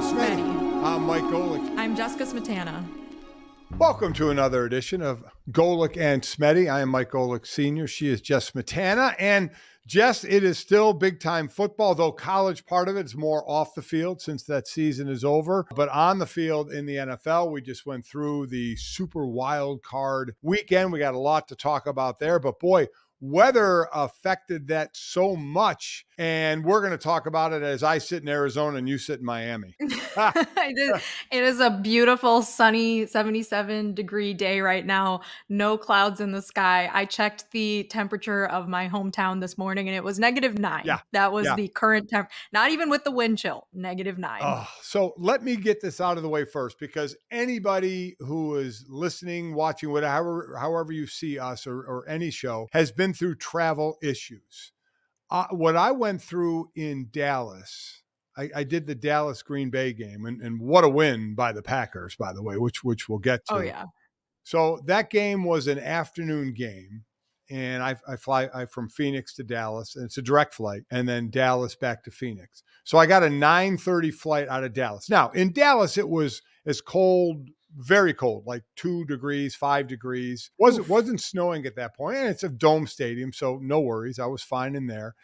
Smetty. I'm Mike Golic. I'm Jessica Smetana. Welcome to another edition of Golic and Smetty. I am Mike Golic Sr. She is Jess Smetana. And Jess, it is still big-time football, though college part of it is more off the field since that season is over. But on the field in the NFL, we just went through the super wild card weekend. We got a lot to talk about there. But boy, weather affected that so much, and we're going to talk about it as I sit in Arizona and you sit in Miami. It is a beautiful, sunny 77-degree day right now. No clouds in the sky. I checked the temperature of my hometown this morning, and it was -9. Yeah. That was Yeah. the current temp. Not even with the wind chill, -9. Oh, so let me get this out of the way first, because anybody who is listening, watching, whatever, however you see us or any show has been through travel issues. What I went through in Dallas, I did the Dallas Green Bay game, and what a win by the Packers, by the way, which we'll get to. Oh, yeah. So that game was an afternoon game, and I fly from Phoenix to Dallas, and it's a direct flight, and then Dallas back to Phoenix. So I got a 9:30 flight out of Dallas. Now, in Dallas, it was as cold, very cold, like 2 degrees, 5 degrees. Wasn't snowing at that point, and it's a dome stadium, so no worries. I was fine in there.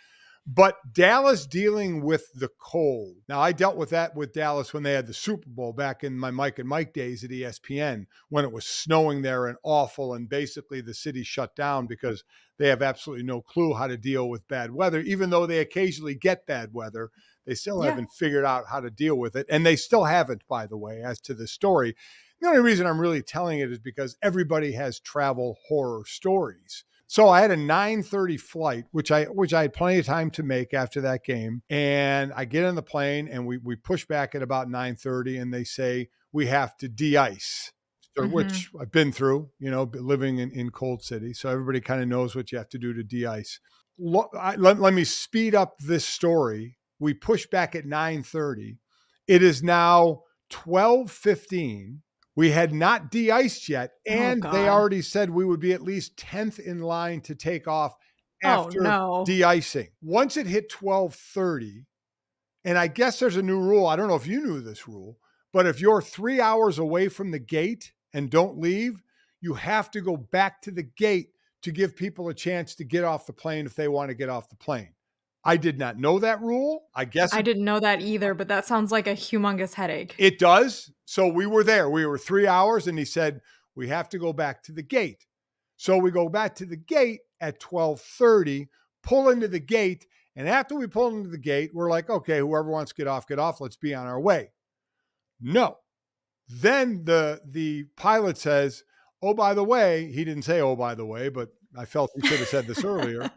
But Dallas dealing with the cold. Now, I dealt with that with Dallas when they had the Super Bowl back in my Mike and Mike days at ESPN, when it was snowing there and awful, and basically the city shut down because they have absolutely no clue how to deal with bad weather. Even though they occasionally get bad weather, they still haven't figured out how to deal with it. And they still haven't, by the way, as to the story. The only reason I'm really telling it is because everybody has travel horror stories. So I had a 9:30 flight, which I had plenty of time to make after that game. And I get on the plane and we push back at about 9:30, and they say we have to de-ice, which I've been through, living in cold city. So everybody kind of knows what you have to do to de-ice. Let me speed up this story. We push back at 9:30. It is now 12:15. We had not de-iced yet, and they already said we would be at least 10th in line to take off after de-icing. Once it hit 12:30, and I guess there's a new rule. I don't know if you knew this rule, but if you're 3 hours away from the gate and don't leave, you have to go back to the gate to give people a chance to get off the plane if they want to get off the plane. I did not know that rule. I guess I didn't know that either, but that sounds like a humongous headache. It does. So we were there. We were 3 hours, and he said, we have to go back to the gate. So we go back to the gate at 12:30, pull into the gate. And after we pull into the gate, we're like, okay, whoever wants to get off. Let's be on our way. No. Then the pilot says, oh, by the way, he didn't say, oh, by the way, but I felt he should have said this earlier.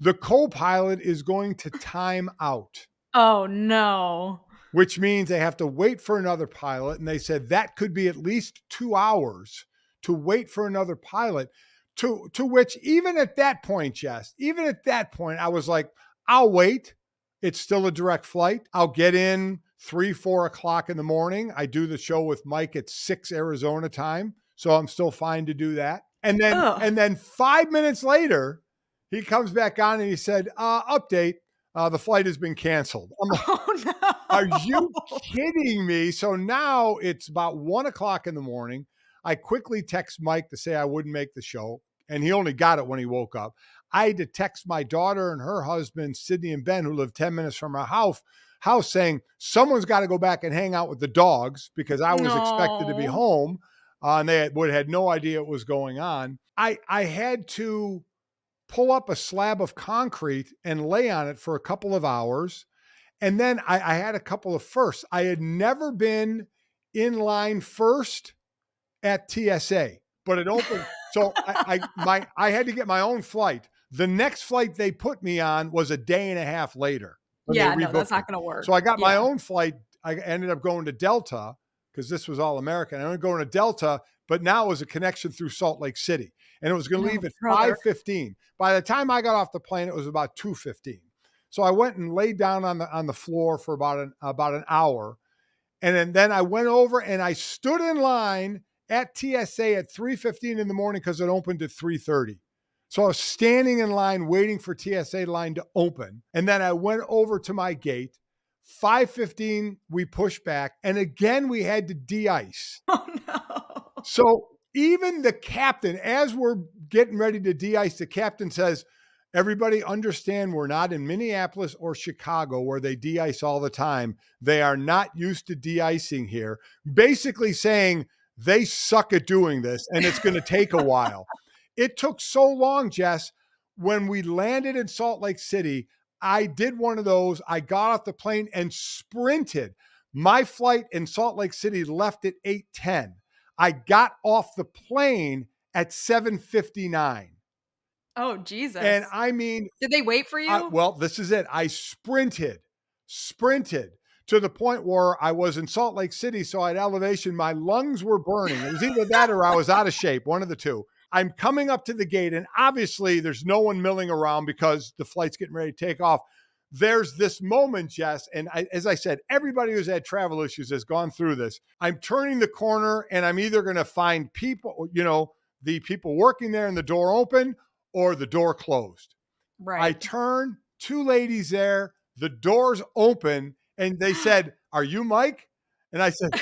The co-pilot is going to time out. Oh, no. Which means they have to wait for another pilot. And they said that could be at least 2 hours to wait for another pilot, to which even at that point, Jess, I was like, I'll wait. It's still a direct flight. I'll get in 3, 4 o'clock in the morning. I do the show with Mike at 6 Arizona time. So I'm still fine to do that. And then 5 minutes later, he comes back on and he said, update, the flight has been canceled. I'm like, oh, no. Are you kidding me? So now it's about 1 o'clock in the morning. I quickly text Mike to say I wouldn't make the show, and he only got it when he woke up. I had to text my daughter and her husband, Sydney and Ben, who live 10 minutes from our house saying someone's got to go back and hang out with the dogs, because I was expected to be home, and they had no idea what was going on. I had to pull up a slab of concrete and lay on it for a couple of hours. And then I had a couple of firsts. I had never been in line first at TSA, but it opened. So I had to get my own flight. The next flight they put me on was a day and a half later. Yeah, no, that's not going to work. So I got my own flight. I ended up going to Delta, because this was all American. I ended up going to Delta, but now it was a connection through Salt Lake City. And it was going to leave at 5:15. By the time I got off the plane, it was about 2:15. So I went and laid down on the floor for about an hour. And then I went over and I stood in line at TSA at 3:15 in the morning, because it opened at 3:30. So I was standing in line waiting for TSA line to open. And then I went over to my gate, 5:15, we pushed back. And again, we had to de-ice. Oh, no. So even the captain, as we're getting ready to de-ice, the captain says, everybody understand we're not in Minneapolis or Chicago where they de-ice all the time. They are not used to de-icing here. Basically saying they suck at doing this and it's going to take a while. It took so long, Jess. When we landed in Salt Lake City, I did one of those. I got off the plane and sprinted. My flight in Salt Lake City left at 8:10. I got off the plane at 7:59. Oh, Jesus. And I mean, did they wait for you? Well, this is it. I sprinted to the point where I was in Salt Lake City. So at elevation, my lungs were burning. It was either that or I was out of shape, one of the two. I'm coming up to the gate, and obviously there's no one milling around because the flight's getting ready to take off. There's this moment, Jess, and as I said, everybody who's had travel issues has gone through this. I'm turning the corner, and I'm either going to find people, the people working there and the door open or the door closed. Right. I turn, two ladies there, the doors open, and they said, "Are you Mike?" And I said,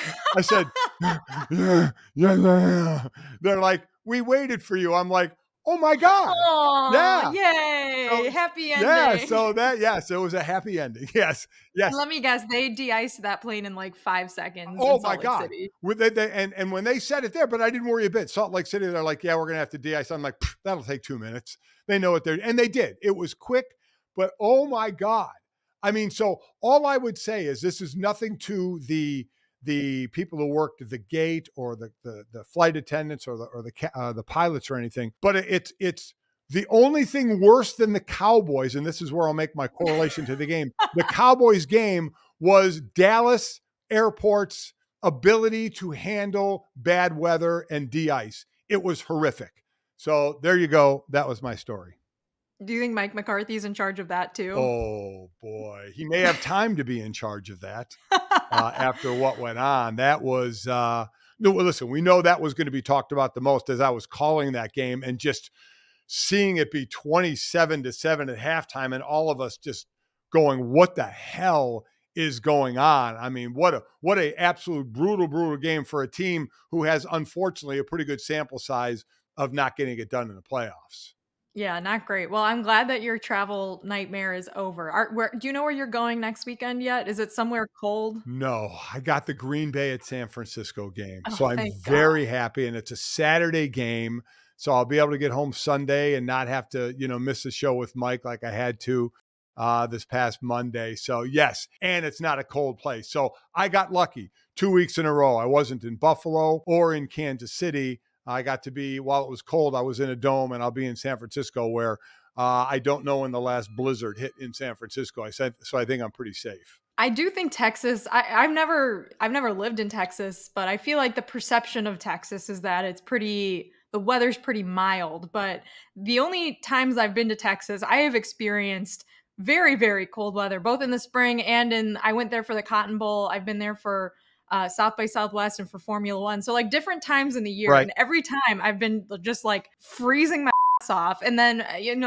yeah. They're like, "We waited for you." I'm like, "Oh my God." Oh, yeah. Yay. So, happy ending. Yeah. So it was a happy ending. Yes. Let me guess. They de-iced that plane in like 5 seconds. Oh in my Salt Lake God. City. And when they said it there, but I didn't worry a bit. Salt Lake City, they're like, "Yeah, we're going to have to de-ice." I'm like, "That'll take 2 minutes." They know what and they did. It was quick, but oh my God. I mean, so all I would say is this is nothing to the people who worked at the gate or the flight attendants or the pilots or anything, but it's the only thing worse than the Cowboys, and this is where I'll make my correlation to the game. The Cowboys game was Dallas Airport's ability to handle bad weather and de-ice. It was horrific. So there you go. That was my story. Do you think Mike McCarthy's in charge of that too? Oh boy, he may have time to be in charge of that after what went on. That was no. Listen, we know that was going to be talked about the most as I was calling that game and just seeing it be 27-7 at halftime, and all of us just going, "What the hell is going on?" I mean, what a absolute brutal game for a team who has unfortunately a pretty good sample size of not getting it done in the playoffs. Yeah, not great. Well, I'm glad that your travel nightmare is over. Do you know where you're going next weekend yet? Is it somewhere cold? No, I got the Green Bay at San Francisco game. Oh, so I'm very happy. And it's a Saturday game. So I'll be able to get home Sunday and not have to, miss the show with Mike like I had to this past Monday. So yes, and it's not a cold place. So I got lucky 2 weeks in a row. I wasn't in Buffalo or in Kansas City. I got to be, while it was cold, I was in a dome, and I'll be in San Francisco where I don't know when the last blizzard hit in San Francisco. So I think I'm pretty safe. I do think Texas, I've never lived in Texas, but I feel like the perception of Texas is that the weather's pretty mild. But the only times I've been to Texas, I have experienced very, very cold weather, both in the spring and I went there for the Cotton Bowl. I've been there for South by Southwest and for Formula One. So like different times in the year. Right. And every time I've been just like freezing my ass off. And then,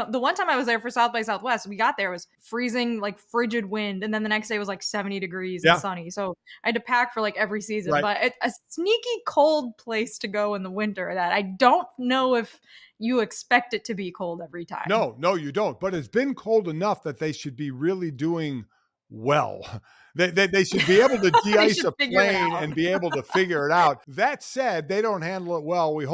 the one time I was there for South by Southwest, we got there, it was freezing, like frigid wind. And then the next day was like 70 degrees and sunny. So I had to pack for like every season, but it's a sneaky cold place to go in the winter that I don't know if you expect it to be cold every time. No, you don't. But it's been cold enough that they should be really doing well. They should be able to de-ice a plane and be able to figure it out. That said, they don't handle it well. We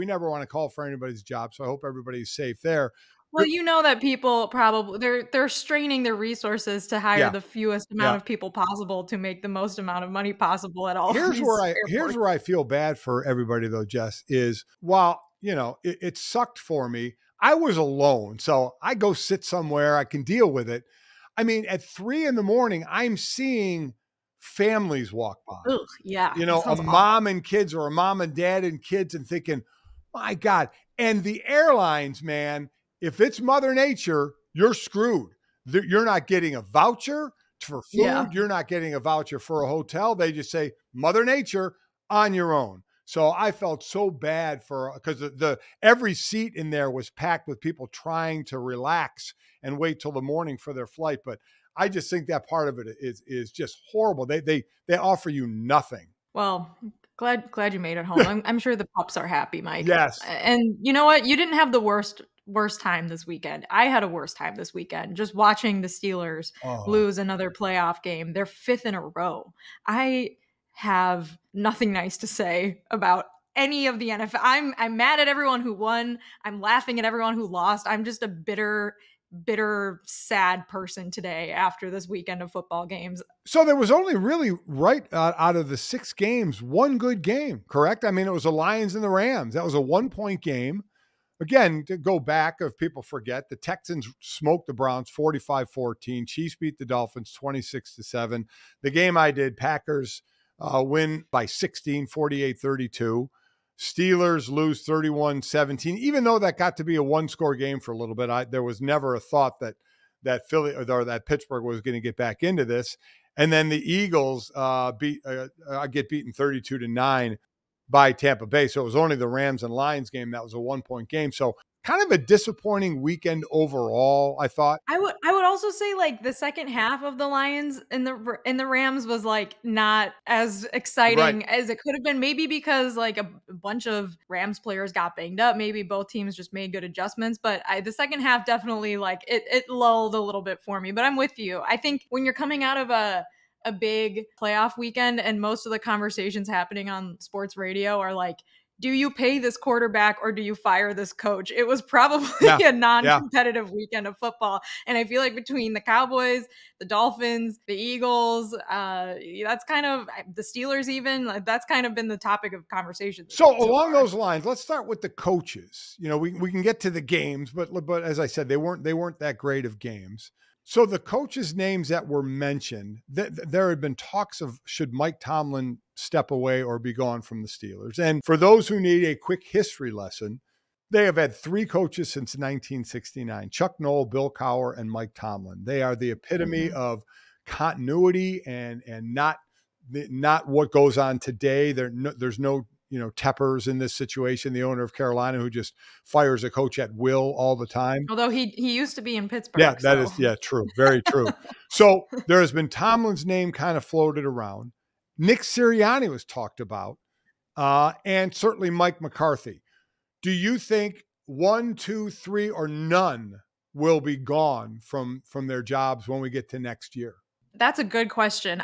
never want to call for anybody's job. So I hope everybody's safe there. Well, that people probably they're straining their reresources to hire the fewest amount of people possible to make the most amount of money possible at all. Here's where I feel bad for everybody though, Jess, is while it sucked for me, I was alone. So I go sit somewhere, I can deal with it. I mean, at 3 a.m, I'm seeing families walk by. Ugh, yeah. A mom and kids or a mom and dad and kids and thinking, my God. And the airlines, man, if it's Mother Nature, you're screwed. You're not getting a voucher for food. Yeah. You're not getting a voucher for a hotel. They just say, Mother Nature, on your own. So I felt so bad because every seat in there was packed with people trying to relax and wait till the morning for their flight. But I just think that part of it is just horrible. They offer you nothing. Well, glad you made it home. I'm sure the pups are happy, Mike. Yes. And you know what? You didn't have the worst time this weekend. I had a worse time this weekend just watching the Steelers Oh. lose another playoff game. They're fifth in a row. I have nothing nice to say about any of the NFL. I'm mad at everyone who won. I'm laughing at everyone who lost. I'm just a bitter, sad person today after this weekend of football games. So there was only really out of the 6 games, one good game, correct? I mean, it was the Lions and the Rams. That was a 1-point game. Again, to go back, if people forget, the Texans smoked the Browns 45-14. Chiefs beat the Dolphins 26-7. The game I did, Packers win by 16, 48-32. Steelers lose 31-17. Even though that got to be a one-score game for a little bit, there was never a thought that Philly or that Pittsburgh was going to get back into this. And then the Eagles get beaten 32-9 by Tampa Bay. So it was only the Rams and Lions game that was a 1-point game. So kind of a disappointing weekend overall, I thought. I would also say like the second half of the Lions and the Rams was like not as exciting as it could have been. Maybe because like a bunch of Rams players got banged up. Maybe both teams just made good adjustments. But the second half definitely like it lulled a little bit for me. But I'm with you. I think when you're coming out of a big playoff weekend and most of the conversations happening on sports radio are like, do you pay this quarterback or do you fire this coach? It was probably a non-competitive weekend of football. And I feel like between the Cowboys, the Dolphins, the Eagles, that's kind of the Steelers even, that's kind of been the topic of conversation. So along those lines, let's start with the coaches. You know, we can get to the games, but as I said, they weren't that great of games. So the coaches' names that were mentioned, there had been talks of should Mike Tomlin step away or be gone from the Steelers. And for those who need a quick history lesson, they have had 3 coaches since 1969, Chuck Noll, Bill Cowher, and Mike Tomlin. They are the epitome of continuity and not what goes on today. There's no Teppers in this situation, the owner of Carolina, who just fires a coach at will all the time. Although he used to be in Pittsburgh. Yeah, that is true. Very true. So there has been Tomlin's name kind of floated around. Nick Sirianni was talked about, and certainly Mike McCarthy. Do you think 1, 2, 3, or none will be gone from their jobs when we get to next year? That's a good question.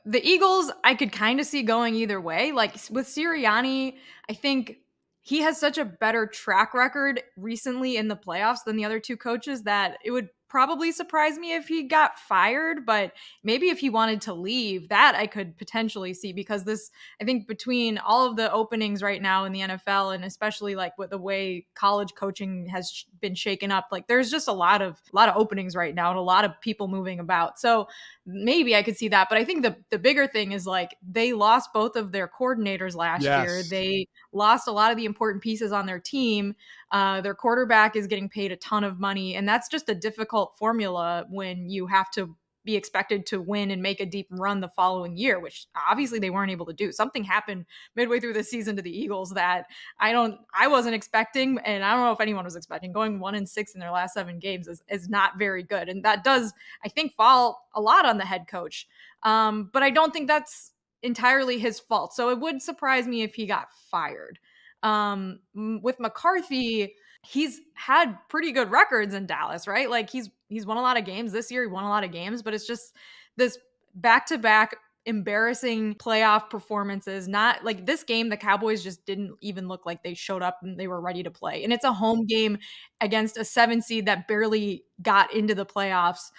The Eagles, I could kind of see going either way. Like with Sirianni, I think he has such a better track record recently in the playoffs than the other 2 coaches that it would probably surprise me if he got fired, but maybe if he wanted to leave, that I could potentially see, because I think between all of the openings right now in the NFL, and especially like with the way college coaching has been shaken up, like there's just a lot of openings right now and a lot of people moving about. So maybe I could see that. But I think the bigger thing is like they lost both of their coordinators last year. They lost a lot of the important pieces on their team. Their quarterback is getting paid a ton of money, and that's just a difficult formula when you have to be expected to win and make a deep run the following year, which obviously they weren't able to do. Something happened midway through the season to the Eagles that I wasn't expecting, and I don't know if anyone was expecting. Going 1-6 in their last 7 games is not very good, and that does, I think, fall a lot on the head coach. But I don't think that's entirely his fault. So it would surprise me if he got fired. With McCarthy, he's had pretty good records in Dallas, right? Like he's won a lot of games this year. He won a lot of games, but it's just this back-to-back embarrassing playoff performances. Not like this game, the Cowboys just didn't even look like they showed up and they were ready to play. And it's a home game against a 7 seed that barely got into the playoffs.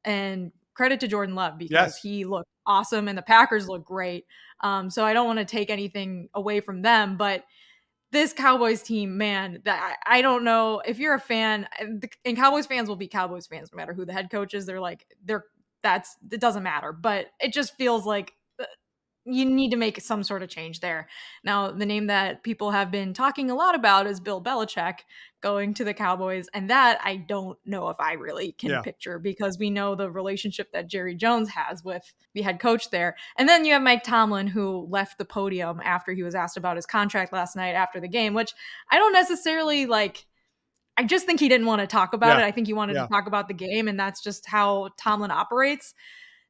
And credit to Jordan Love, because he looked awesome and the Packers look great. So I don't want to take anything away from them, but this Cowboys team, man, I don't know if you're a fan, and Cowboys fans will be Cowboys fans no matter who the head coach is. It doesn't matter, but it just feels like you need to make some sort of change there. Now, the name that people have been talking a lot about is Bill Belichick going to the Cowboys, and that I don't know if I really can picture, because we know the relationship that Jerry Jones has with the head coach there. And then you have Mike Tomlin, who left the podium after he was asked about his contract last night after the game, which I don't necessarily like. I just think he didn't want to talk about it. I think he wanted Yeah. to talk about the game, and that's just how Tomlin operates.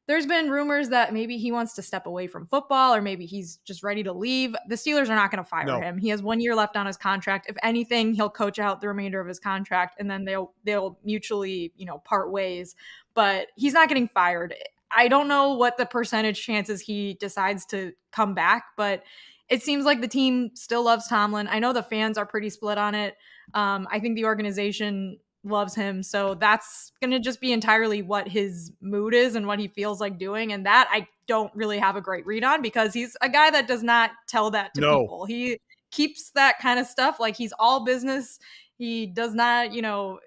There's been rumors that maybe he wants to step away from football, or maybe he's just ready to leave. The Steelers are not going to fire him. He has 1 year left on his contract. If anything, he'll coach out the remainder of his contract, and then they'll mutually, part ways. But he's not getting fired. I don't know what the percentage chances he decides to come back, but it seems like the team still loves Tomlin. I know the fans are pretty split on it. I think the organization loves him. So that's going to just be entirely what his mood is and what he feels like doing. And that I don't really have a great read on, because he's a guy that does not tell that to people. He keeps that kind of stuff. Like, he's all business. He does not,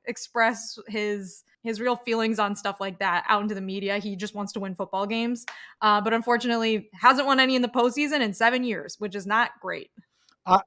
express his real feelings on stuff like that out into the media. He just wants to win football games. But unfortunately hasn't won any in the postseason in 7 years, which is not great.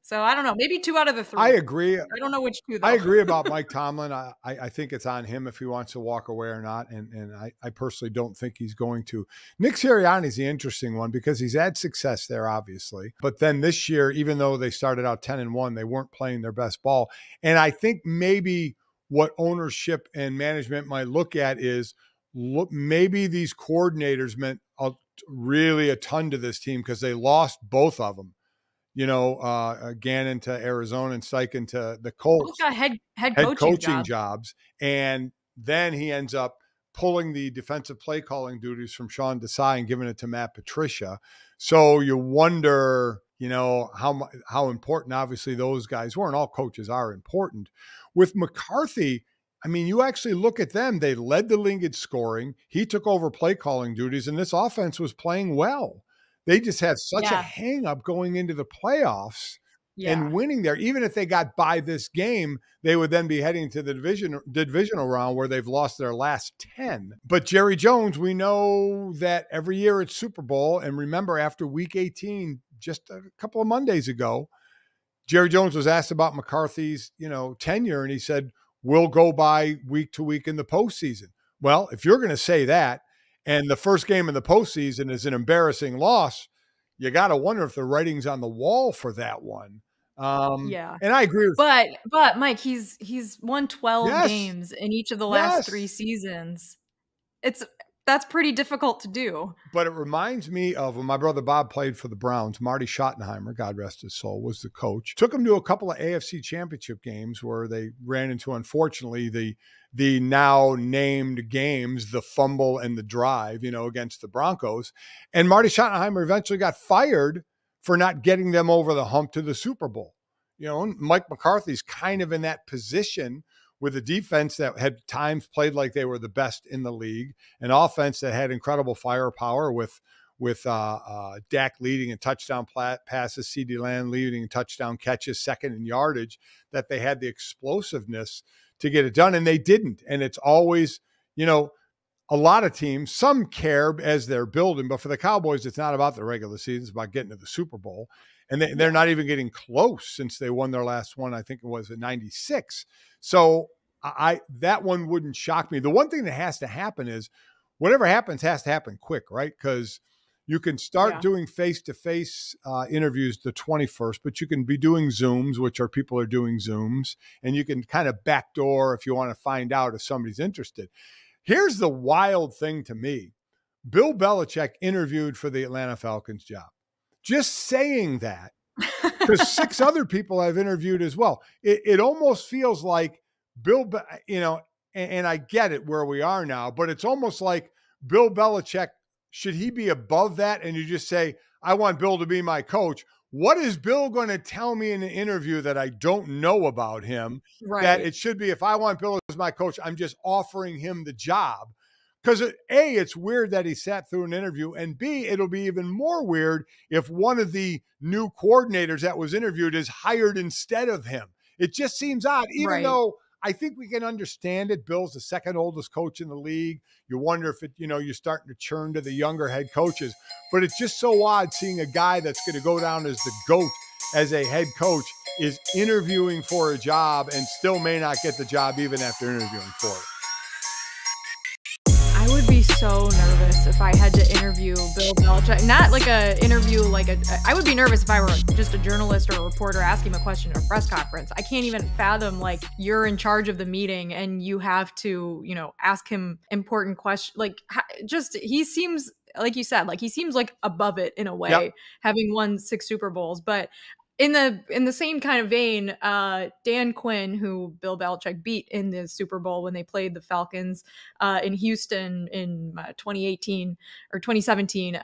So I don't know, maybe 2 out of the 3. I agree. I don't know which 2 though. I agree about Mike Tomlin. I think it's on him if he wants to walk away or not. And I personally don't think he's going to. Nick Sirianni is the interesting one, because he's had success there, obviously. But then this year, even though they started out 10-1, they weren't playing their best ball. And I think maybe what ownership and management might look at is, maybe these coordinators meant really a ton to this team, because they lost both of them. Gannon to Arizona and Steichen to the Colts. Both got head coaching jobs. And then he ends up pulling the defensive play calling duties from Sean Desai and giving it to Matt Patricia. So you wonder, how important, obviously, those guys were, and all coaches are important. With McCarthy, I mean, you actually look at them, they led the league in scoring. He took over play calling duties, and this offense was playing well. They just had such a hang up going into the playoffs and winning there. Even if they got by this game, they would then be heading to the divisional round, where they've lost their last 10. But Jerry Jones, we know that every year it's Super Bowl. And remember, after week 18, just a couple of Mondays ago, Jerry Jones was asked about McCarthy's, tenure, and he said, we'll go by week to week in the postseason. Well, if you're going to say that, and the first game in the postseason is an embarrassing loss, you got to wonder if the writing's on the wall for that one. And I agree with but Mike, he's won 12 games in each of the last 3 seasons. That's pretty difficult to do. But it reminds me of when my brother Bob played for the Browns. Marty Schottenheimer, God rest his soul, was the coach. Took him to a couple of AFC championship games where they ran into, unfortunately, the now named games, the fumble and the drive, against the Broncos. And Marty Schottenheimer eventually got fired for not getting them over the hump to the Super Bowl. And Mike McCarthy's kind of in that position, with a defense that had times played like they were the best in the league, an offense that had incredible firepower with Dak leading in touchdown passes, CeeDee Lamb leading in touchdown catches, second in yardage, that they had the explosiveness to get it done, and they didn't. And it's always, a lot of teams, some care as they're building, but for the Cowboys, it's not about the regular season. It's about getting to the Super Bowl. And they're not even getting close since they won their last one. I think it was in '96. So that one wouldn't shock me. The one thing that has to happen is whatever happens has to happen quick, right? Because you can start doing face-to-face interviews the 21st, but you can be doing Zooms, which are people are doing Zooms, and you can kind of backdoor if you want to find out if somebody's interested. Here's the wild thing to me. Bill Belichick interviewed for the Atlanta Falcons job. Just saying that, because 6 other people I've interviewed as well. It almost feels like Bill, and I get it where we are now, but it's almost like Bill Belichick, should he be above that? And you just say, I want Bill to be my coach. What is Bill going to tell me in an interview that I don't know about him? Right. That it should be, if I want Bill as my coach, I'm just offering him the job. Because A, it's weird that he sat through an interview, and B, it'll be even more weird if one of the new coordinators that was interviewed is hired instead of him. It just seems odd, even though I think we can understand it. Bill's the second oldest coach in the league. You wonder if you're starting to churn to the younger head coaches, but it's just so odd seeing a guy that's going to go down as the GOAT as a head coach is interviewing for a job and still may not get the job even after interviewing for it. I would be so nervous if I had to interview Bill Belichick. Not like a interview, I would be nervous if I were just a journalist or a reporter asking him a question at a press conference. I can't even fathom, like, you're in charge of the meeting and you have to, ask him important questions. He seems, like you said, like he seems like above it in a way, Yep. having won 6 Super Bowls. But in the same kind of vein, Dan Quinn, who Bill Belichick beat in the Super Bowl when they played the Falcons in Houston in 2018 or 2017,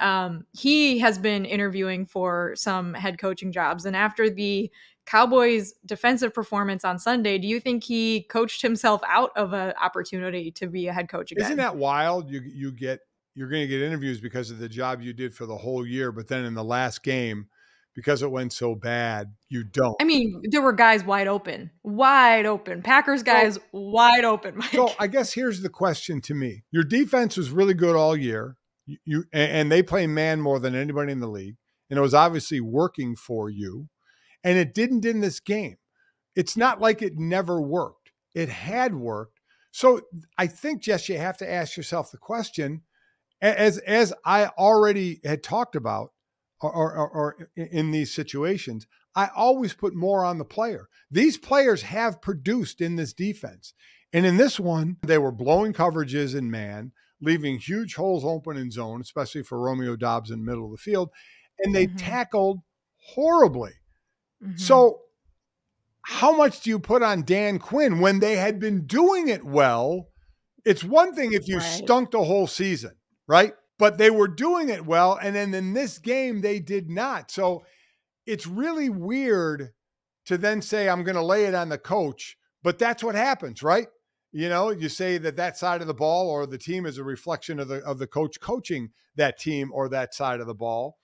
he has been interviewing for some head coaching jobs. And after the Cowboys' defensive performance on Sunday, do you think he coached himself out of an opportunity to be a head coach again? Isn't that wild? You're going to get interviews because of the job you did for the whole year, but then in the last game, because it went so bad, you don't. I mean, there were guys wide open. Packers guys wide open, Mike. So I guess here's the question to me. Your defense was really good all year. And they play man more than anybody in the league. And it was obviously working for you. And it didn't in this game. It's not like it never worked. It had worked. So I think, Jess, you have to ask yourself the question, as I already had talked about, or in these situations, I always put more on the player. These players have produced in this defense. And in this one, they were blowing coverages in man, leaving huge holes open in zone, especially for Romeo Doubs in the middle of the field. And they tackled horribly. So how much do you put on Dan Quinn when they had been doing it well? It's one thing if you stunk the whole season, right? But they were doing it well. And then in this game, they did not. So it's really weird to then say, I'm going to lay it on the coach. But that's what happens, right? You say that side of the ball or the team is a reflection of the coach coaching that team or that side of the ball.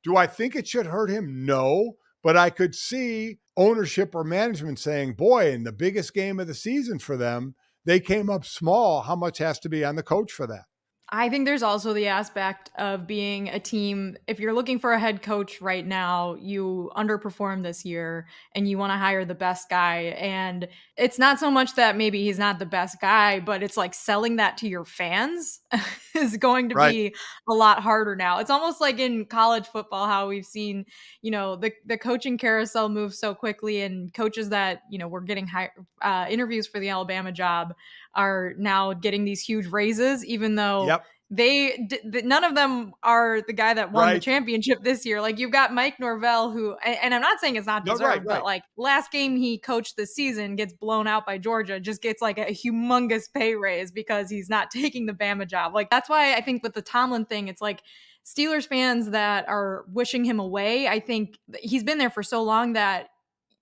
Do I think it should hurt him? No. But I could see ownership or management saying, boy, in the biggest game of the season for them, they came up small. How much has to be on the coach for that? I think there's also the aspect of being a team. If you're looking for a head coach right now, you underperformed this year and you want to hire the best guy. And it's not so much that maybe he's not the best guy, but it's like selling that to your fans is going to be a lot harder now. It's almost like in college football, how we've seen, the coaching carousel move so quickly, and coaches that, were getting interviews for the Alabama job are now getting these huge raises, even though none of them are the guy that won the championship this year. Like, you've got Mike Norvell, who, and I'm not saying it's not deserved, but like last game he coached this season gets blown out by Georgia, just gets like a humongous pay raise because he's not taking the Bama job. Like, that's why I think with the Tomlin thing, it's like Steelers fans that are wishing him away. I think he's been there for so long that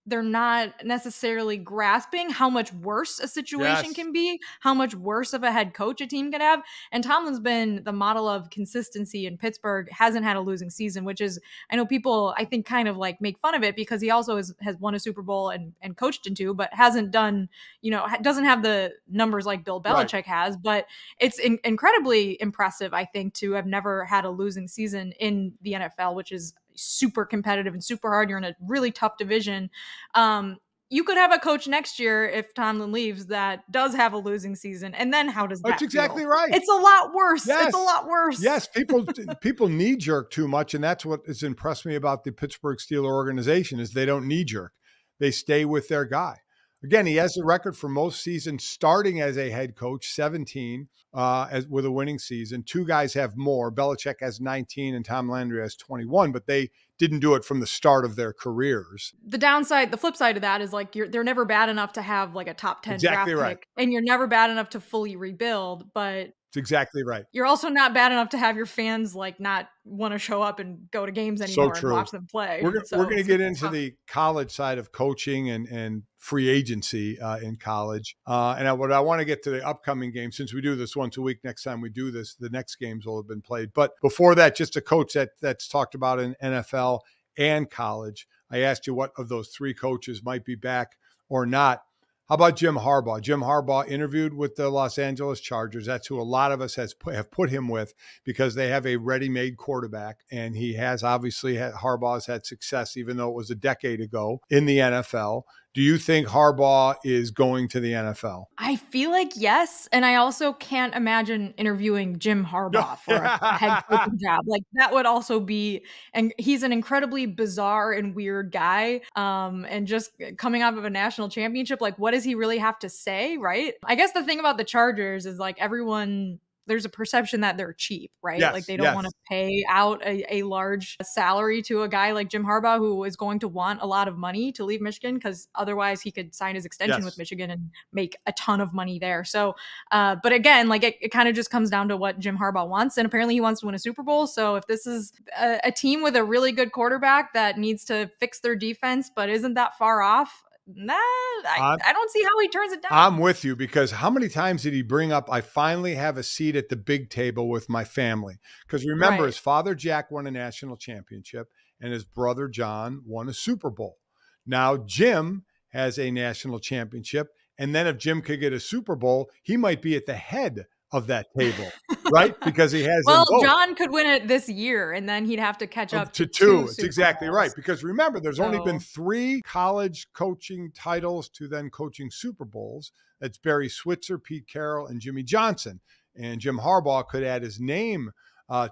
they're not necessarily grasping how much worse a situation can be, how much worse of a head coach a team could have. And Tomlin's been the model of consistency in Pittsburgh, hasn't had a losing season, which is, I know people, I think, kind of like make fun of it because he also has won a Super Bowl and coached in 2, but hasn't done, doesn't have the numbers like Bill Belichick has. But it's incredibly impressive, I think, to have never had a losing season in the NFL, which is super competitive and super hard. You're in a really tough division. You could have a coach next year if Tomlin leaves that does have a losing season. And then how does that That's exactly feel? right. It's a lot worse. Yes. It's a lot worse. Yes. People knee jerk too much. And that's what has impressed me about the Pittsburgh Steelers organization is they don't knee jerk. They stay with their guy. Again, he has the record for most seasons starting as a head coach, 17 with a winning season. 2 guys have more. Belichick has 19 and Tom Landry has 21, but they didn't do it from the start of their careers. The flip side of that is like they're never bad enough to have like a top 10 draft pick, and you're never bad enough to fully rebuild, but That's exactly right. You're also not bad enough to have your fans like not want to show up and go to games anymore and watch them play. We're going to get into the college side of coaching and free agency in college. And what I want to get to the upcoming game, since we do this once a week, next time we do this, the next games will have been played. But before that, just a coach that's talked about in NFL and college. I asked you what of those 3 coaches might be back or not. How about Jim Harbaugh? Jim Harbaugh interviewed with the Los Angeles Chargers. That's who a lot of us have put him with because they have a ready-made quarterback. And he has obviously Harbaugh's had success, even though it was a decade ago in the NFL. Do you think Harbaugh is going to the NFL? I feel like yes. And I also can't imagine interviewing Jim Harbaugh for a head coaching job. Like that would also be, and he's an incredibly bizarre and weird guy. And just coming off of a national championship, like what does he really have to say? Right. I guess the thing about the Chargers is like there's a perception that they're cheap, right? Like Yes, they don't yes. want to pay out a large salary to a guy like Jim Harbaugh, who is going to want a lot of money to leave Michigan, because otherwise he could sign his extension Yes. with Michigan and make a ton of money there. So, but again, like it kind of just comes down to what Jim Harbaugh wants. And apparently he wants to win a Super Bowl. So if this is a team with a really good quarterback that needs to fix their defense, but isn't that far off, I don't see how he turns it down. I'm with you, because how many times did he bring up, I finally have a seat at the big table with my family? Because remember, his father, Jack, won a national championship and his brother, John, won a Super Bowl. Now, Jim has a national championship. And then if Jim could get a Super Bowl, he might be at the head of that table, right? Because he has well, John could win it this year, and then he'd have to catch up to two. It's exactly right. Because remember, there's only been 3 college coaching titles to then coaching Super Bowls. That's Barry Switzer, Pete Carroll, and Jimmy Johnson. And Jim Harbaugh could add his name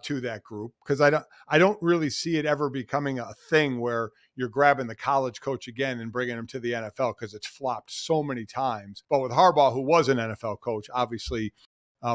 to that group, because I don't really see it ever becoming a thing where you're grabbing the college coach again and bringing him to the NFL, because it's flopped so many times. But with Harbaugh, who was an NFL coach, obviously,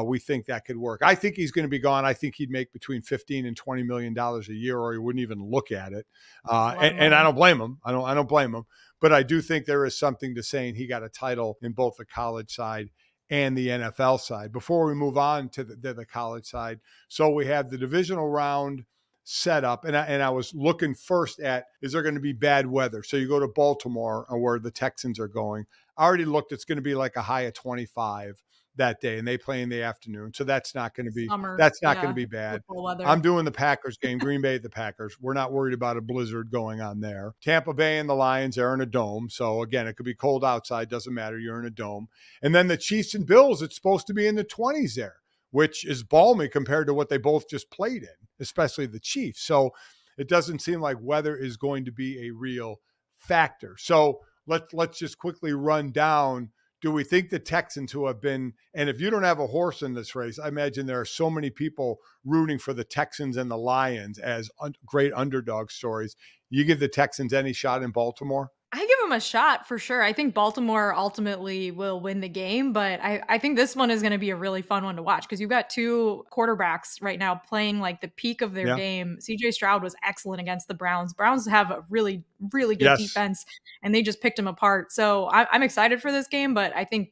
we think that could work. I think he's going to be gone. I think he'd make between $15 and $20 million a year, or he wouldn't even look at it. And I don't blame him. I don't blame him. But I do think there is something to saying he got a title in both the college side and the NFL side. Before we move on to the college side, so we have the divisional round set up, and I was looking first at, is there going to be bad weather? So you go to Baltimore, where the Texans are going. I already looked, it's going to be like a high of 25 that day, and they play in the afternoon. So that's not going to be going to be bad. I'm doing the Packers game, Green Bay at the Packers. We're not worried about a blizzard going on there. Tampa Bay and the Lions are in a dome. So again, it could be cold outside, doesn't matter, you're in a dome. And then the Chiefs and Bills, it's supposed to be in the 20s there, which is balmy compared to what they both just played in, especially the Chiefs. So it doesn't seem like weather is going to be a real factor. So let's just quickly run down. Do we think the Texans, who have been, and if you don't have a horse in this race, I imagine there are so many people rooting for the Texans and the Lions as great underdog stories. You give the Texans any shot in Baltimore? I give them a shot for sure. I think Baltimore ultimately will win the game, but I think this one is going to be a really fun one to watch, because you've got 2 quarterbacks right now playing like the peak of their game. CJ Stroud was excellent against the Browns. Browns have a really, really good defense, and they just picked him apart. So I'm excited for this game, but I think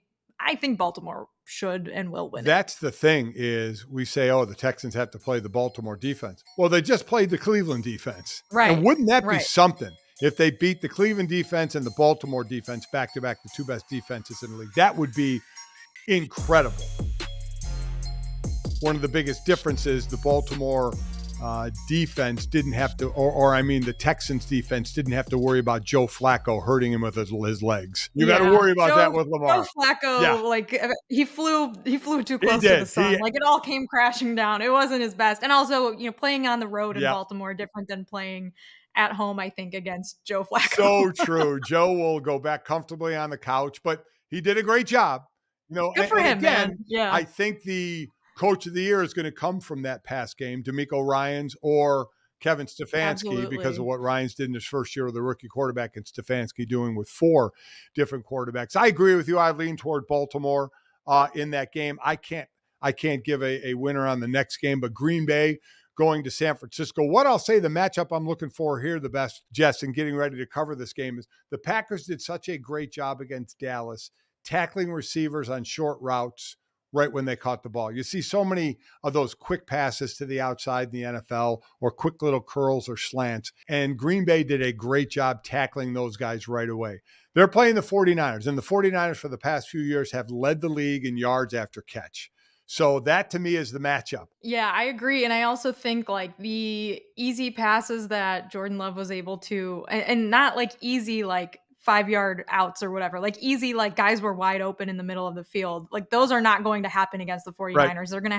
Baltimore should and will win. That's the thing, is we say, oh, the Texans have to play the Baltimore defense. Well, they just played the Cleveland defense. Right. And wouldn't that be something? If they beat the Cleveland defense and the Baltimore defense back-to-back, the 2 best defenses in the league, that would be incredible. One of the biggest differences, the Baltimore defense didn't have to, the Texans defense didn't have to worry about Joe Flacco hurting him with his legs. You got to worry about that with Lamar. Joe Flacco, he flew too close to the sun. Like it all came crashing down. It wasn't his best. And also, playing on the road in Baltimore, different than playing at home, I think, against Joe Flacco. So true. Joe will go back comfortably on the couch, but he did a great job. Good for him, again, man. Yeah. I think the coach of the year is going to come from that past game, D'Amico Ryans or Kevin Stefanski, because of what Ryans did in his first year with the rookie quarterback, and Stefanski doing with 4 different quarterbacks. I agree with you. I lean toward Baltimore in that game. I can't give a winner on the next game, but Green Bay going to San Francisco. What I'll say, the matchup I'm looking for here the best, Jess, in getting ready to cover this game, is the Packers did such a great job against Dallas, tackling receivers on short routes right when they caught the ball. You see so many of those quick passes to the outside in the NFL, or quick little curls or slants, and Green Bay did a great job tackling those guys right away. They're playing the 49ers, and the 49ers for the past few years have led the league in yards after catch. So that to me is the matchup. Yeah, I agree. And I also think like the easy passes that Jordan Love was able to, and not like easy, like 5-yard outs or whatever, like easy, like guys were wide open in the middle of the field. Like those are not going to happen against the 49ers. Right. They're going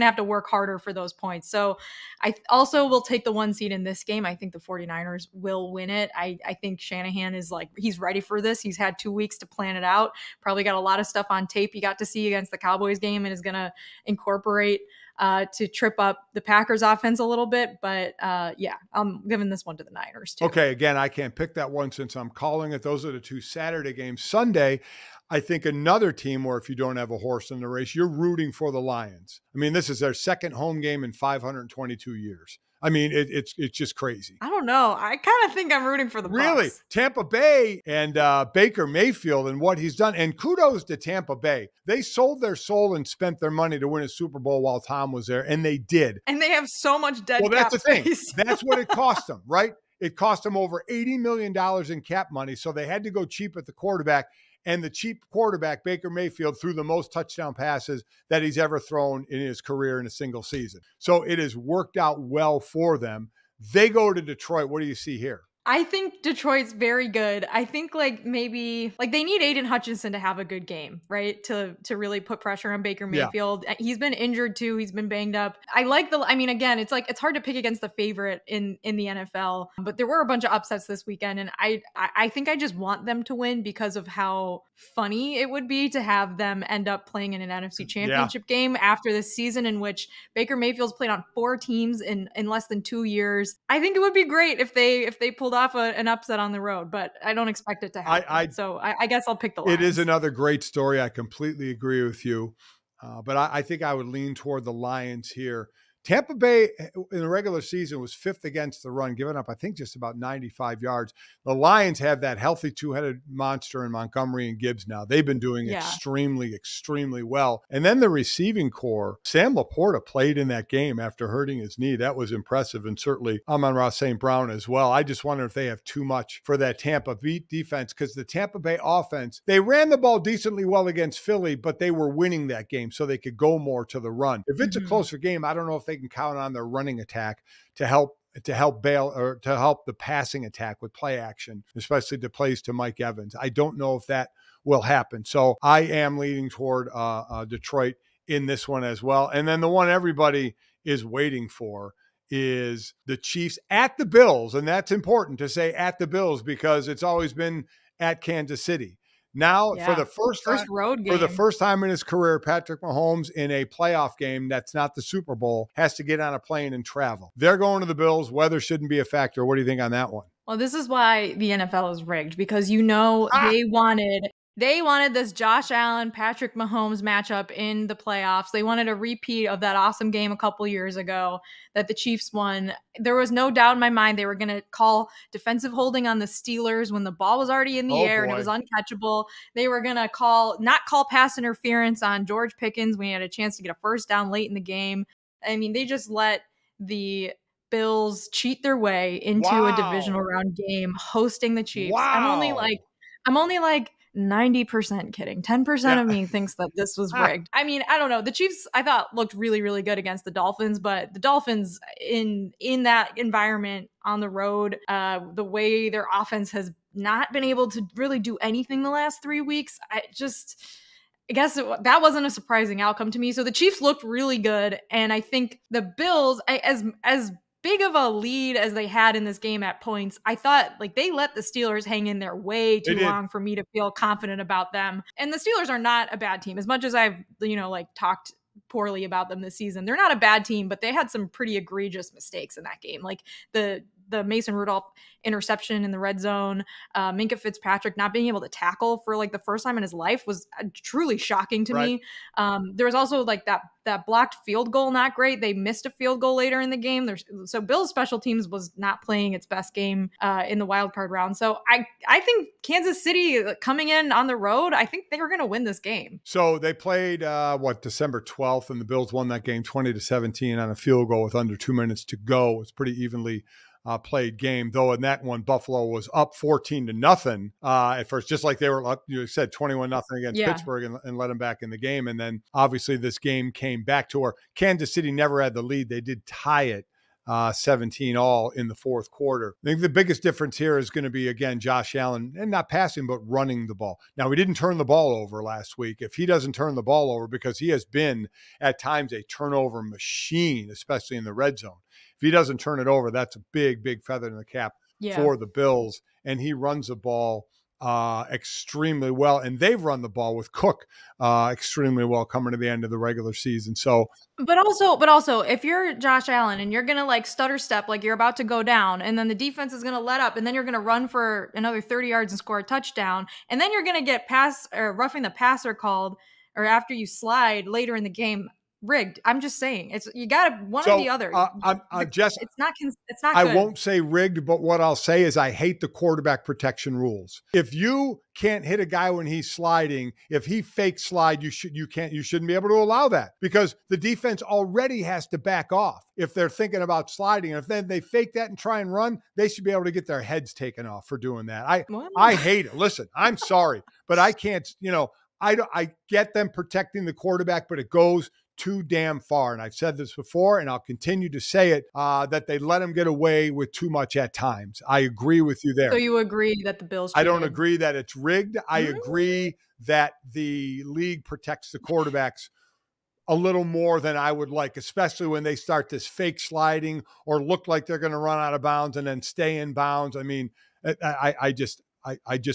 to have to work harder for those points. So I also will take the 1 seed in this game. I think the 49ers will win it. I think Shanahan is like, he's ready for this. He's had 2 weeks to plan it out. Probably got a lot of stuff on tape he got to see against the Cowboys game and is going to incorporate to trip up the Packers offense a little bit. But yeah, I'm giving this one to the Niners too. Okay, again, I can't pick that one since I'm calling it. Those are the 2 Saturday games. Sunday, I think another team where if you don't have a horse in the race, you're rooting for the Lions. I mean, this is their second home game in 522 years. I mean, it's just crazy. I don't know. I kind of think I'm rooting for the Really? Bucs. Tampa Bay and Baker Mayfield and what he's done. And kudos to Tampa Bay. They sold their soul and spent their money to win a Super Bowl while Tom was there, and they did. And they have so much dead cap Well, that's the thing. space. That's what it cost them, right? It cost them over $80 million in cap money, so they had to go cheap at the quarterback. And the cheap quarterback, Baker Mayfield, threw the most touchdown passes that he's ever thrown in his career in a single season. So it has worked out well for them. They go to Detroit. What do you see here? I think Detroit's very good. I think like maybe like they need Aiden Hutchinson to have a good game, right? To really put pressure on Baker Mayfield. Yeah. He's been injured too. He's been banged up. Again, it's like it's hard to pick against the favorite in the NFL, but there were a bunch of upsets this weekend, and I think I just want them to win because of how funny it would be to have them end up playing in an NFC Championship game after this season in which Baker Mayfield's played on 4 teams in less than 2 years. I think it would be great if they pulled off an upset on the road, but I don't expect it to happen. So I guess I'll pick the Lions. It is another great story. I completely agree with you. But I think I would lean toward the Lions here. Tampa Bay in the regular season was 5th against the run, giving up, I think, just about 95 yards. The Lions have that healthy 2-headed monster in Montgomery and Gibbs now. They've been doing extremely, extremely well. And then the receiving core, Sam Laporta played in that game after hurting his knee. That was impressive. And certainly Amon-Ra St. Brown as well. I just wonder if they have too much for that Tampa defense, because the Tampa Bay offense, they ran the ball decently well against Philly, but they were winning that game so they could go more to the run. If it's a closer game, I don't know if they can count on their running attack to help bail or to help the passing attack with play action, especially the plays to Mike Evans. I don't know if that will happen. So I am leaning toward Detroit in this one as well. And then the one everybody is waiting for is the Chiefs at the Bills. And that's important to say at the Bills because it's always been at Kansas City. Now, for the first time in his career, Patrick Mahomes in a playoff game that's not the Super Bowl has to get on a plane and travel. They're going to the Bills. Weather shouldn't be a factor. What do you think on that one? Well, this is why the NFL is rigged, because they wanted this Josh Allen, Patrick Mahomes matchup in the playoffs. They wanted a repeat of that awesome game a couple years ago that the Chiefs won. There was no doubt in my mind they were going to call defensive holding on the Steelers when the ball was already in the air and it was uncatchable. They were going to not call pass interference on George Pickens when he had a chance to get a first down late in the game. I mean, they just let the Bills cheat their way into a divisional round game hosting the Chiefs. I'm only like 90% kidding. 10% of me thinks that this was rigged. I mean, I don't know. The Chiefs, I thought, looked really, really good against the Dolphins, but the Dolphins in that environment on the road, the way their offense has not been able to really do anything the last 3 weeks, I guess that wasn't a surprising outcome to me. So the Chiefs looked really good, and I think the Bills, as big of a lead as they had in this game at points, I thought like they let the Steelers hang in there way too long for me to feel confident about them. And the Steelers are not a bad team. As much as I've, talked poorly about them this season, they're not a bad team, but they had some pretty egregious mistakes in that game. Like the Mason Rudolph interception in the red zone, Minkah Fitzpatrick not being able to tackle for like the first time in his life was truly shocking to me. There was also like that blocked field goal, not great. They missed a field goal later in the game. So Bill's special teams was not playing its best game in the wild card round. So I think Kansas City coming in on the road, I think they're going to win this game. So they played December 12th, and the Bills won that game 20-17 on a field goal with under 2 minutes to go. It was pretty evenly played game, though in that one Buffalo was up 14-0 at first, just like they were up, you said 21-0 against Pittsburgh and let them back in the game. And then obviously this game came back to where Kansas City never had the lead. They did tie it 17 all in the fourth quarter. I think the biggest difference here is going to be, again, Josh Allen, and not passing, but running the ball. Now, we didn't turn the ball over last week. If he doesn't turn the ball over, because he has been at times a turnover machine, especially in the red zone. If he doesn't turn it over, that's a big, big feather in the cap for the Bills. And he runs the ball extremely well, and they've run the ball with Cook extremely well coming to the end of the regular season. So, but also, if you're Josh Allen and you're gonna like stutter step, like you're about to go down, and then the defense is gonna let up, and then you're gonna run for another 30 yards and score a touchdown, and then you're gonna get roughing the passer called, or after you slide later in the game. Rigged. I'm just saying, it's you got one or the other. Jess, it's not good. I won't say rigged, but what I'll say is I hate the quarterback protection rules. If you can't hit a guy when he's sliding, if he fake slide, you shouldn't be able to allow that, because the defense already has to back off if they're thinking about sliding. And if then they fake that and try and run, they should be able to get their heads taken off for doing that. I hate it. Listen, I'm sorry, but I can't. I get them protecting the quarterback, but it goes too damn far. And I've said this before, and I'll continue to say it, that they let him get away with too much at times. I agree with you there. So you agree that the Bills cheated? I don't agree that it's rigged. I agree that the league protects the quarterbacks a little more than I would like, especially when they start this fake sliding or look like they're going to run out of bounds and then stay in bounds. I mean, I just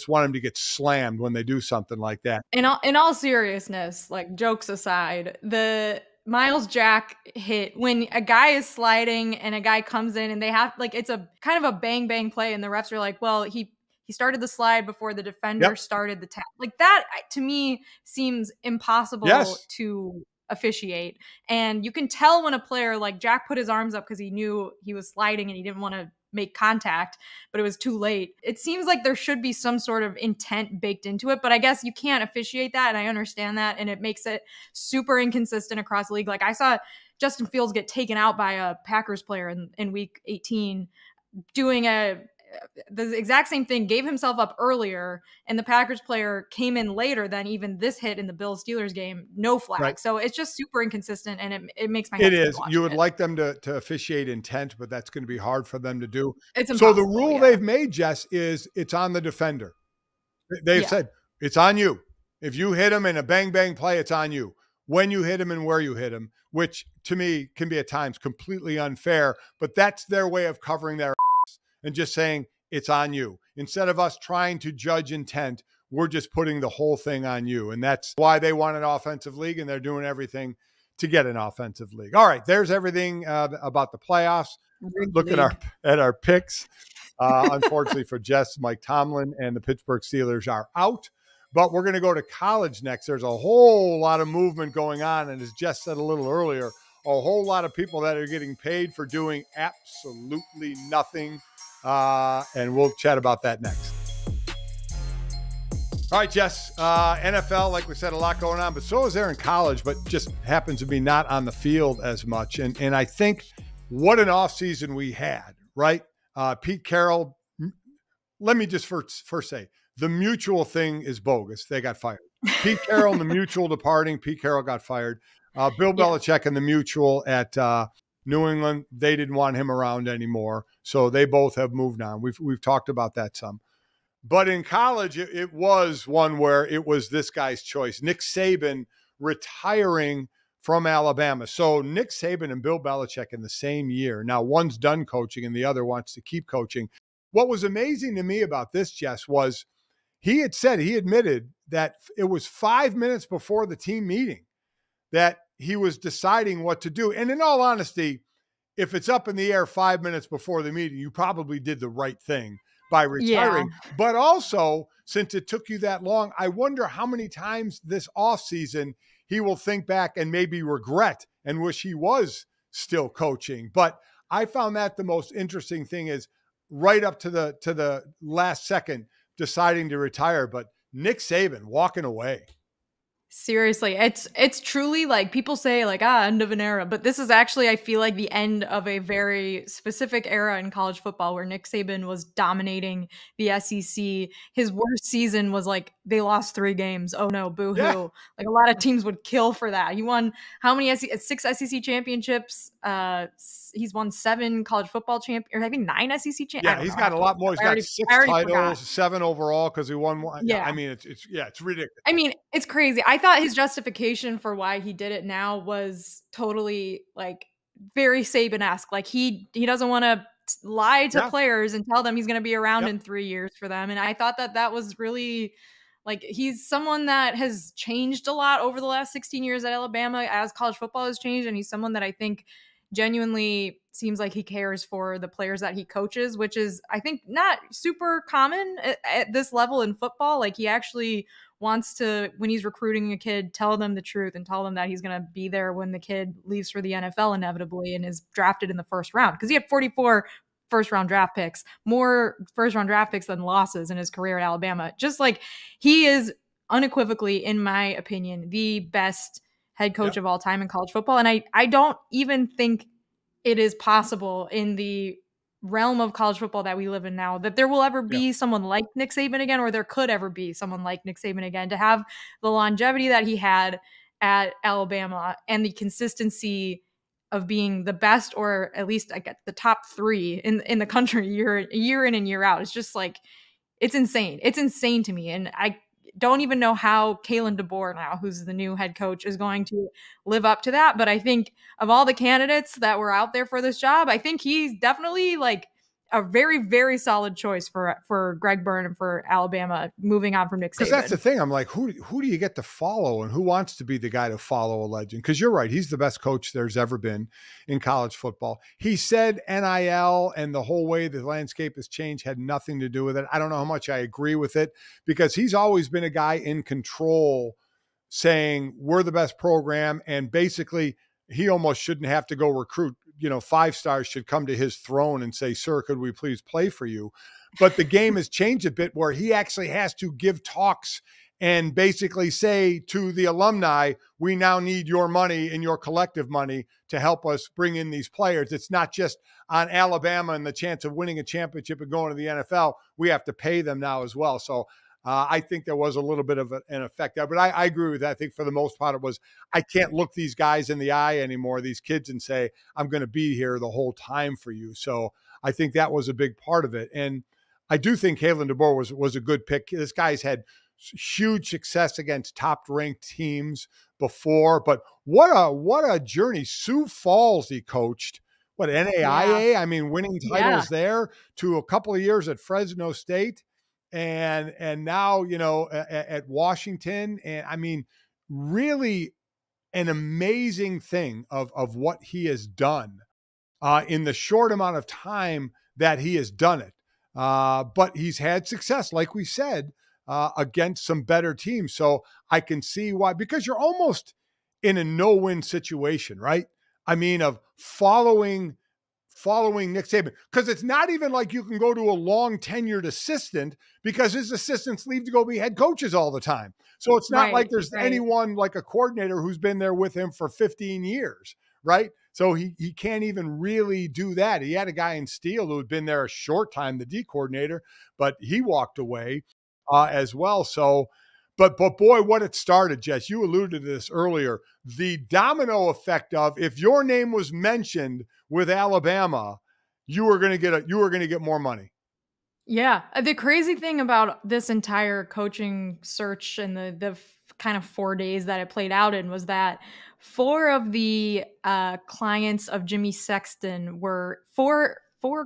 want them to get slammed when they do something like that. In all seriousness, like jokes aside, the Miles Jack hit, when a guy is sliding and a guy comes in and they have like, it's a kind of a bang bang play, and the refs are like, well, he started the slide before the defender started the tap. Like that to me seems impossible to officiate. And you can tell when a player like Jack put his arms up because he knew he was sliding and he didn't want to make contact, but it was too late. It seems like there should be some sort of intent baked into it, but I guess you can't officiate that, and I understand that, and it makes it super inconsistent across the league. Like I saw Justin Fields get taken out by a Packers player in week 18 doing the exact same thing, gave himself up earlier, and the Packers player came in later than even this hit in the Bills-Steelers game, no flag. Right. So it's just super inconsistent, and it makes my head It is. You would like them to officiate intent, but that's going to be hard for them to do. It's impossible. So the rule they've made, Jess, is it's on the defender. They've said it's on you. If you hit him in a bang-bang play, it's on you. When you hit him and where you hit him, which to me can be at times completely unfair, but that's their way of covering their and just saying it's on you. Instead of us trying to judge intent, we're just putting the whole thing on you. And that's why they want an offensive league, and they're doing everything to get an offensive league. All right, there's everything about the playoffs. Look at our picks. Unfortunately for Jess, Mike Tomlin and the Pittsburgh Steelers are out. But we're going to go to college next. There's a whole lot of movement going on. And as Jess said a little earlier, a whole lot of people that are getting paid for doing absolutely nothing. And we'll chat about that next. All right, Jess, NFL, like we said, a lot going on, but so is there in college, but just happens to be not on the field as much. And I think what an offseason we had, right? Pete Carroll, let me just first say, the mutual thing is bogus. They got fired. Pete Carroll and the mutual departing, Pete Carroll got fired. Bill Belichick and the mutual at New England, they didn't want him around anymore. So they both have moved on. We've talked about that some. But in college, it was one where it was this guy's choice. Nick Saban retiring from Alabama. So Nick Saban and Bill Belichick in the same year. Now, one's done coaching and the other wants to keep coaching. What was amazing to me about this, Jess, was he admitted that it was 5 minutes before the team meeting that he was deciding what to do. And in all honesty, if it's up in the air 5 minutes before the meeting, you probably did the right thing by retiring. Yeah. But also, since it took you that long, I wonder how many times this offseason he will think back and maybe regret and wish he was still coaching. But I found that the most interesting thing is right up to the last second deciding to retire. But Nick Saban walking away. Seriously, it's truly like people say like, end of an era, but this is actually, I feel like the end of a very specific era in college football where Nick Saban was dominating the SEC. His worst season was like they lost 3 games. Oh no, Yeah. boo-hoo. Like a lot of teams would kill for that. He won how many 6 SEC championships? He's won 7 college football or I think 9 SEC I Yeah, don't he's know. I got have a to look lot it up. more. He's got I 6 already forgot. titles, 7 overall because he won one. Yeah, Yeah. I mean, it's ridiculous. I mean, it's crazy. I thought his justification for why he did it now was totally like very Saban-esque. Like he doesn't want to lie to Yeah, players and tell them he's going to be around yep, in 3 years for them. And I thought that was really like he's someone that has changed a lot over the last 16 years at Alabama as college football has changed, and he's someone that I think genuinely seems like he cares for the players that he coaches, which is I think not super common at this level in football. Like he actually wants to, when he's recruiting a kid, tell them the truth and tell them that he's going to be there when the kid leaves for the NFL inevitably and is drafted in the first round, because he had 44 first round draft picks, more first round draft picks than losses in his career at Alabama. Just like he is unequivocally, in my opinion, the best head coach yep, of all time in college football. And I don't even think it is possible in the realm of college football that we live in now that there will ever yep. be someone like Nick Saban again, or there could ever be someone like Nick Saban again, to have the longevity that he had at Alabama and the consistency of being the best, or at least like the top 3 in the country year in and year out. It's just like it's insane. It's insane to me. And I don't even know how Kalen DeBoer now, who's the new head coach, is going to live up to that. But I think of all the candidates that were out there for this job, I think he's definitely like a very, very solid choice for Greg Byrne and for Alabama moving on from Nick Saban. Because that's the thing. I'm like, who do you get to follow, and who wants to be the guy to follow a legend? Because you're right. He's the best coach there's ever been in college football. He said NIL and the whole way the landscape has changed had nothing to do with it. I don't know how much I agree with it, because he's always been a guy in control saying we're the best program. And basically he almost shouldn't have to go recruit, 5 stars should come to his throne and say, sir, could we please play for you? But the game has changed a bit where he actually has to give talks and basically say to the alumni, we now need your money and your collective money to help us bring in these players. It's not just on Alabama and the chance of winning a championship and going to the NFL. We have to pay them now as well. So I think there was a little bit of an effect there, but I agree with that. I think for the most part, it was, I can't look these guys in the eye anymore, these kids, and say, I'm going to be here the whole time for you. So I think that was a big part of it. And I do think Kalen DeBoer was a good pick. This guy's had huge success against top-ranked teams before, but what a journey. Sioux Falls he coached. What, NAIA? Yeah. I mean, winning titles there, to a couple of years at Fresno State. And now, at Washington. And I mean, really an amazing thing of what he has done in the short amount of time that he has done it. But he's had success, like we said, against some better teams. So I can see why, because you're almost in a no-win situation, right? I mean, of following Nick Saban, because it's not even like you can go to a long tenured assistant, because his assistants leave to go be head coaches all the time. So it's not like there's anyone like a coordinator who's been there with him for 15 years, right? So he can't even really do that. He had a guy in Steele who had been there a short time, the D coordinator, but he walked away as well. So, but boy, what it started, Jess, you alluded to this earlier, the domino effect of, if your name was mentioned with Alabama, you were going to get more money. Yeah. The crazy thing about this entire coaching search and the kind of 4 days that it played out in was that 4 of the clients of Jimmy Sexton were four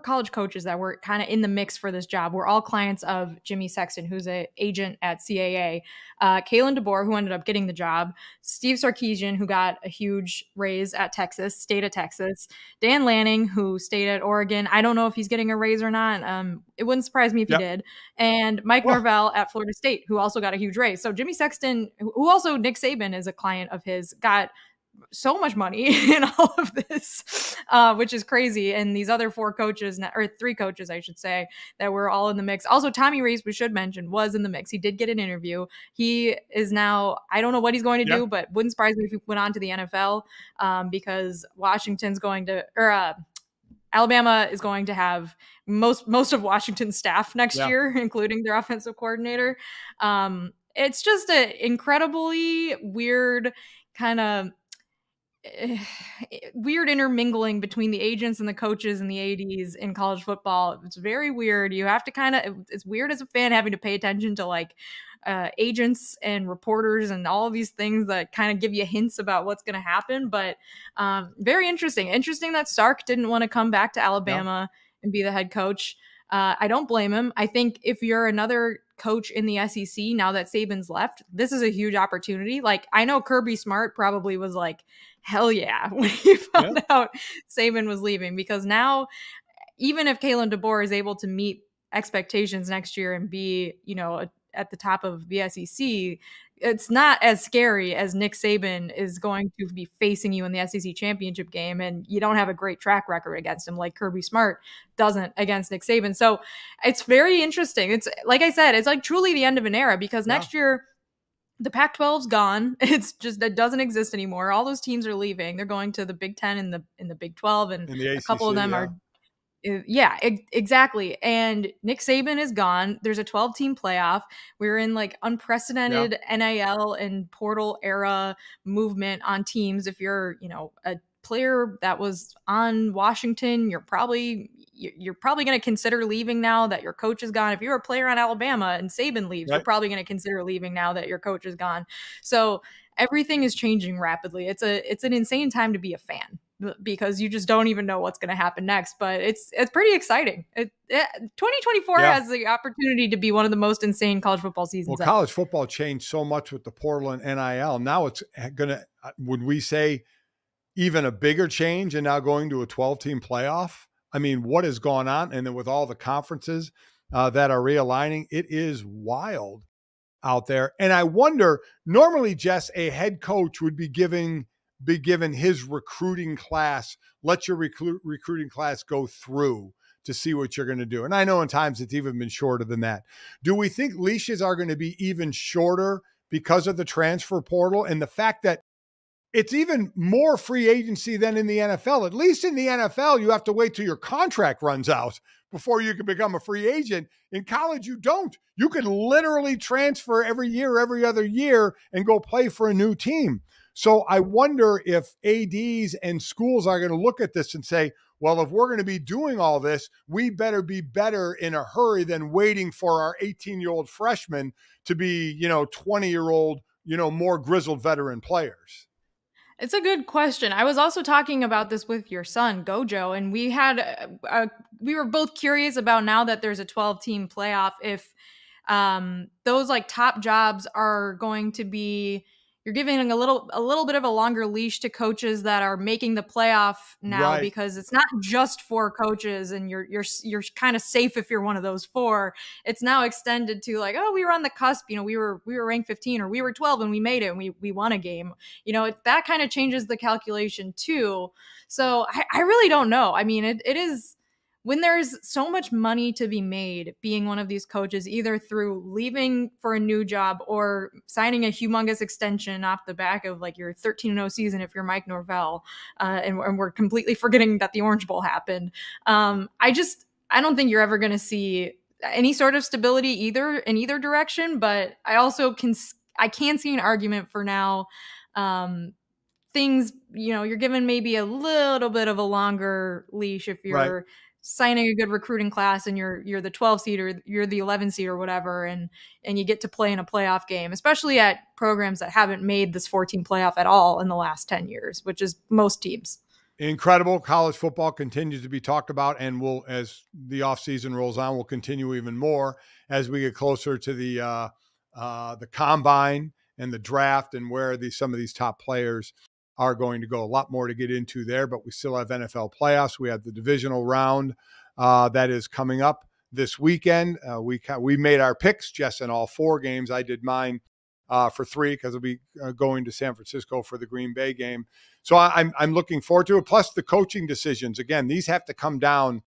college coaches that were kind of in the mix for this job. Were all clients of Jimmy Sexton, who's an agent at CAA. Kalen DeBoer, who ended up getting the job. Steve Sarkisian, who got a huge raise at Texas, stayed at Texas. Dan Lanning, who stayed at Oregon. I don't know if he's getting a raise or not. It wouldn't surprise me if he did. And Mike Norvell at Florida State, who also got a huge raise. So Jimmy Sexton, who also Nick Saban is a client of his, got so much money in all of this, which is crazy. And these other 4 coaches, or 3 coaches, I should say, that were all in the mix. Also, Tommy Rees, we should mention, was in the mix. He did get an interview. He is now, I don't know what he's going to do, but wouldn't surprise me if he went on to the NFL, because Washington's going to, or Alabama is going to have most of Washington's staff next year, including their offensive coordinator. it's just an incredibly weird kind of weird intermingling between the agents and the coaches and the ADs in college football. It's very weird. You have to it's weird as a fan having to pay attention to like agents and reporters and all of these things that kind of give you hints about what's going to happen. But very interesting. Interesting that Sark didn't want to come back to Alabama and be the head coach. I don't blame him. I think if you're another coach in the SEC now that Saban's left, this is a huge opportunity. Like, I know Kirby Smart probably was like, hell yeah, when he found out Saban was leaving, because now even if Kalen DeBoer is able to meet expectations next year and be, at the top of the SEC, it's not as scary as Nick Saban is going to be facing you in the SEC championship game, and you don't have a great track record against him like Kirby Smart doesn't against Nick Saban. So it's very interesting. It's like I said, it's like truly the end of an era, because next year the Pac-12's gone. It's just, it doesn't exist anymore. All those teams are leaving. They're going to the Big Ten and the Big 12, and the ACC, a couple of them are. Yeah, exactly. And Nick Saban is gone. There's a 12-team playoff. We're in like unprecedented NIL and portal era movement on teams. If you're, a player that was on Washington, you're probably going to consider leaving now that your coach is gone. If you're a player on Alabama and Saban leaves, you're probably going to consider leaving now that your coach is gone. So everything is changing rapidly. It's an insane time to be a fan, because you just don't even know what's going to happen next. But it's pretty exciting. 2024 has the opportunity to be one of the most insane college football seasons. Well, college football changed so much with the portal and NIL. Now it's going to, would we say, even a bigger change, and now going to a 12-team playoff? I mean, what has gone on? And then with all the conferences that are realigning, it is wild out there. And I wonder, normally, Jess, a head coach would be given his recruiting class, let your recruiting class go through to see what you're going to do. And I know in times it's even been shorter than that. Do we think leashes are going to be even shorter because of the transfer portal and the fact that it's even more free agency than in the NFL? At least in the NFL, you have to wait till your contract runs out before you can become a free agent. In college, you don't. You can literally transfer every year, every other year, and go play for a new team. So I wonder if ADs and schools are going to look at this and say, well, if we're going to be doing all this, we better be better in a hurry than waiting for our 18-year-old freshmen to be, 20-year-old, more grizzled veteran players. It's a good question. I was also talking about this with your son, Gojo, and we were both curious about, now that there's a 12-team playoff, if those like top jobs are going to be, you're giving a little bit of a longer leash to coaches that are making the playoff now, because it's not just 4 coaches and you're kind of safe if you're one of those 4. It's now extended to like, oh, we were on the cusp, we were ranked 15 or we were 12 and we made it and we won a game. That kind of changes the calculation too. So I really don't know. I mean, it is, when there's so much money to be made being one of these coaches, either through leaving for a new job or signing a humongous extension off the back of like your 13-0 season if you're Mike Norvell, and we're completely forgetting that the Orange Bowl happened. I don't think you're ever going to see any sort of stability in either direction, but I also can see an argument for now. Things, you're given maybe a little bit of a longer leash if you're signing a good recruiting class and you're the 12 seed or you're the 11 seed or whatever, and you get to play in a playoff game, especially at programs that haven't made this 14 playoff at all in the last 10 years, which is most teams. Incredible. College football continues to be talked about, and will, as the offseason rolls on, will continue even more as we get closer to the combine and the draft and where some of these top players are going to go. A lot more to get into there, but we still have NFL playoffs. We have the divisional round that is coming up this weekend. We made our picks, Jess, in all 4 games. I did mine for 3 because I'll be going to San Francisco for the Green Bay game. So I'm looking forward to it. Plus the coaching decisions. Again, these have to come down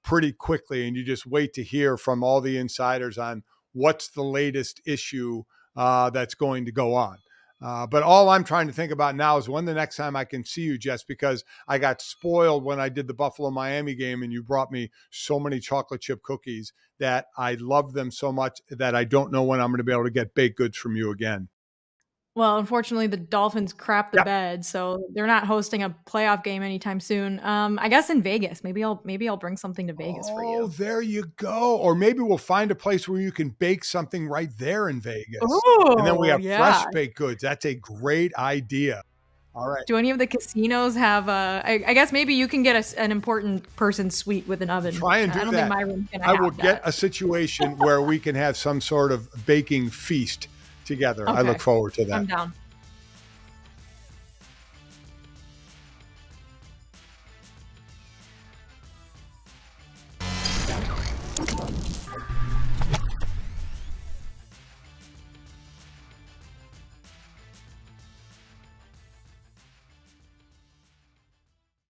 pretty quickly, and you just wait to hear from all the insiders on what's the latest issue that's going to go on. But all I'm trying to think about now is when the next time I can see you, Jess, because I got spoiled when I did the Buffalo-Miami game and you brought me so many chocolate chip cookies that I love them so much that I don't know when I'm going to be able to get baked goods from you again. Well, unfortunately, the Dolphins crap the bed, so they're not hosting a playoff game anytime soon. I guess in Vegas. Maybe I'll bring something to Vegas for you. Oh, there you go. Or maybe we'll find a place where you can bake something right there in Vegas. Ooh, and then we have yeah. fresh baked goods. That's a great idea. All right. Do any of the casinos have I guess maybe you can get an important person suite with an oven. Try and do I don't that. think my room's gonna I have will that. get a situation where we can have some sort of baking feast together. Okay. I look forward to that. I'm down.